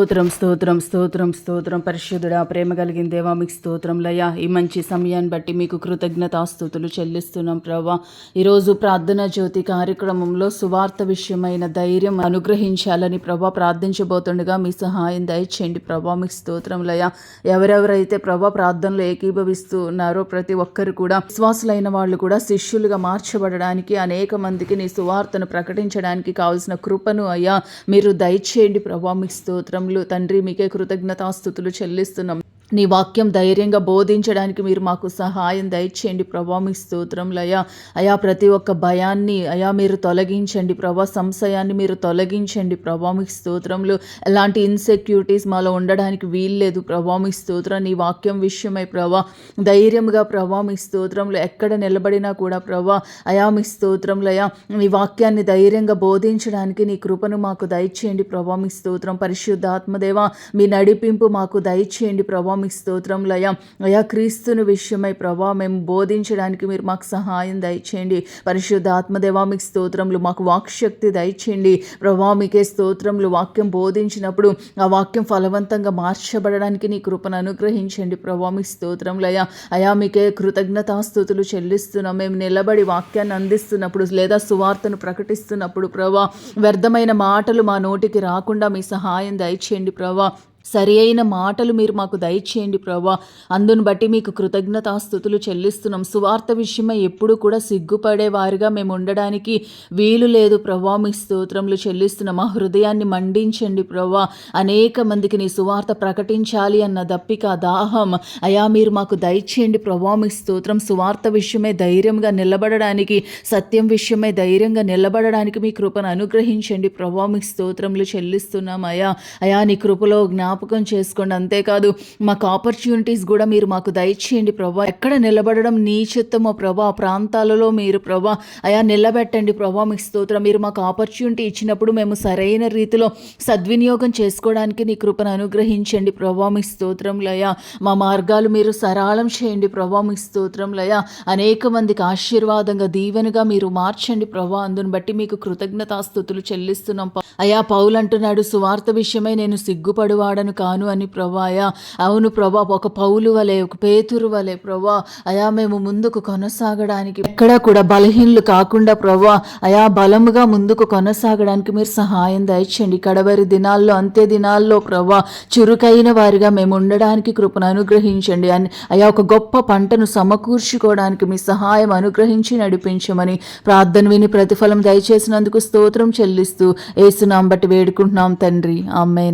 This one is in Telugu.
స్తోత్రం స్తోత్రం స్తోత్రం స్తోత్రం. పరిశుద్ధుడా, ప్రేమ కలిగిన దేవా, మీకు స్తోత్రం లయ్యా. ఈ మంచి సమయాన్ని బట్టి మీకు కృతజ్ఞతాస్తుతులు చెల్లిస్తున్నాం ప్రభా. ఈరోజు ప్రార్థనా జ్యోతి కార్యక్రమంలో సువార్త విషయమైన ధైర్యం అనుగ్రహించాలని ప్రభా ప్రార్థించబోతుండగా మీ సహాయం దయచేయండి ప్రభా. మీకు స్తోత్రం లయ్యా. ఎవరెవరైతే ప్రభా ప్రార్థనలో ఏకీభవిస్తూ ఉన్నారో ప్రతి ఒక్కరు కూడా విశ్వాసులైన వాళ్ళు కూడా శిష్యులుగా మార్చబడడానికి, అనేక మందికి నీ సువార్తను ప్రకటించడానికి కావాల్సిన కృపను అయ్యా మీరు దయచేయండి ప్రభా. మీకు స్తోత్రములు తండ్రి. మీకే కృతజ్ఞతాస్తుతులు చెల్లిస్తున్నాం. నీ వాక్యం ధైర్యంగా బోధించడానికి మీరు మాకు సహాయం దయచేయండి ప్రభా. మీ స్తోత్రములయ్యా. అయా ప్రతి ఒక్క భయాన్ని అయా మీరు తొలగించండి ప్రభా. సంశయాన్ని మీరు తొలగించండి ప్రభా. మీ స్తోత్రములు. ఎలాంటి ఇన్సెక్యూరిటీస్ మాలో ఉండడానికి వీల్లేదు ప్రభా. మీ స్తోత్రం. నీ వాక్యం విషయమై ప్రభా ధైర్యంగా ప్రభా మీ స్తోత్రంలో ఎక్కడ నిలబడినా కూడా ప్రభా అయా మీ స్తోత్రములయ్యా నీ వాక్యాన్ని ధైర్యంగా బోధించడానికి నీ కృపను మాకు దయచేయండి ప్రభా. మీ స్తోత్రం. పరిశుద్ధాత్మదేవా మీ నడిపింపు మాకు దయచేయండి ప్రభా. మీ స్తోత్రములయ్యా. అయా క్రీస్తుని విషయమై ప్రభా మేము బోధించడానికి మీరు మాకు సహాయం దయచేయండి. పరిశుద్ధ ఆత్మదేవా మీకు స్తోత్రములు. మాకు వాక్శక్తి దయచేయండి ప్రభా. మీకే స్తోత్రములు. వాక్యం బోధించినప్పుడు ఆ వాక్యం ఫలవంతంగా మార్చబడడానికి నీ కృపను అనుగ్రహించండి ప్రభా. మీ స్తోత్రములయ్యా. అయా మీకే కృతజ్ఞతాస్తుతులు చెల్లిస్తున్నాం. మేము నిలబడి వాక్యాన్ని అందిస్తున్నప్పుడు లేదా సువార్తను ప్రకటిస్తున్నప్పుడు ప్రభా వ్యర్థమైన మాటలు మా నోటికి రాకుండా మీ సహాయం దయచేయండి ప్రభా. సరి అయిన మాటలు మీరు మాకు దయచేయండి ప్రభా. అందును బట్టి మీకు కృతజ్ఞతాస్తుతులు చెల్లిస్తున్నాం. సువార్త విషయమై ఎప్పుడు కూడా సిగ్గుపడే వారిగా మేము ఉండడానికి వీలు లేదు ప్రభా. మీ స్తోత్రములు చెల్లిస్తున్నాం. మా హృదయాన్ని మండించండి ప్రభా. అనేక మందికి నీ సువార్త ప్రకటించాలి అన్న దప్పిక, దాహం అయా మీరు మాకు దయచేయండి ప్రభా. మీ స్తోత్రం. సువార్త విషయమై ధైర్యంగా నిలబడడానికి, సత్యం విషయమై ధైర్యంగా నిలబడడానికి మీ కృపను అనుగ్రహించండి ప్రభా. మీ స్తోత్రములు చెల్లిస్తున్నాం అయా. అయా నీ కృపలో జ్ఞాపకం చేసుకోండి. అంతేకాదు మాకు ఆపర్చునిటీస్ కూడా మీరు మాకు దయచేయండి ప్రభా. ఎక్కడ నిలబడడం నీ చిత్తమో ప్రభా ప్రాంతాలలో మీరు ప్రభా అయా నిలబెట్టండి ప్రభా. మీకు స్తోత్రం. మీరు మాకు ఆపర్చునిటీ ఇచ్చినప్పుడు మేము సరైన రీతిలో సద్వినియోగం చేసుకోవడానికి నీ కృపను అనుగ్రహించండి ప్రభా. మీ స్తోత్రంలయ్యా. మా మార్గాలు మీరు సరళం చేయండి ప్రభా. మీ స్తోత్రంలయ్యా. అనేక మందికి ఆశీర్వాదంగా దీవెనగా మీరు మార్చండి ప్రభా. అందుని బట్టి మీకు కృతజ్ఞతాస్తుతులు చెల్లిస్తున్నాం. అయా పౌలు అంటున్నాడు సువార్త విషయమై నేను సిగ్గుపడువాడను కాను అని ప్రభా. అయా అవును ప్రభా. ఒక పౌలు వలె, ఒక పేతురు వలె ప్రభా అయా మేము ముందుకు కొనసాగడానికి ఎక్కడా కూడా బలహీనలు కాకుండా ప్రభా అయా బలముగా ముందుకు కొనసాగడానికి మీరు సహాయం దయచేయండి. కడవరి దినాల్లో, అంత్య దినాల్లో ప్రభా చురుకైన వారిగా మేము ఉండడానికి కృపను అనుగ్రహించండి అని అయా ఒక గొప్ప పంటను సమకూర్చుకోవడానికి మీ సహాయం అనుగ్రహించి నడిపించమని ప్రార్థన విని ప్రతిఫలం దయచేసినందుకు స్తోత్రం చెల్లిస్తూ యేసునామం బట్టి వేడుకుంటున్నాం తండ్రి. ఆమేన్.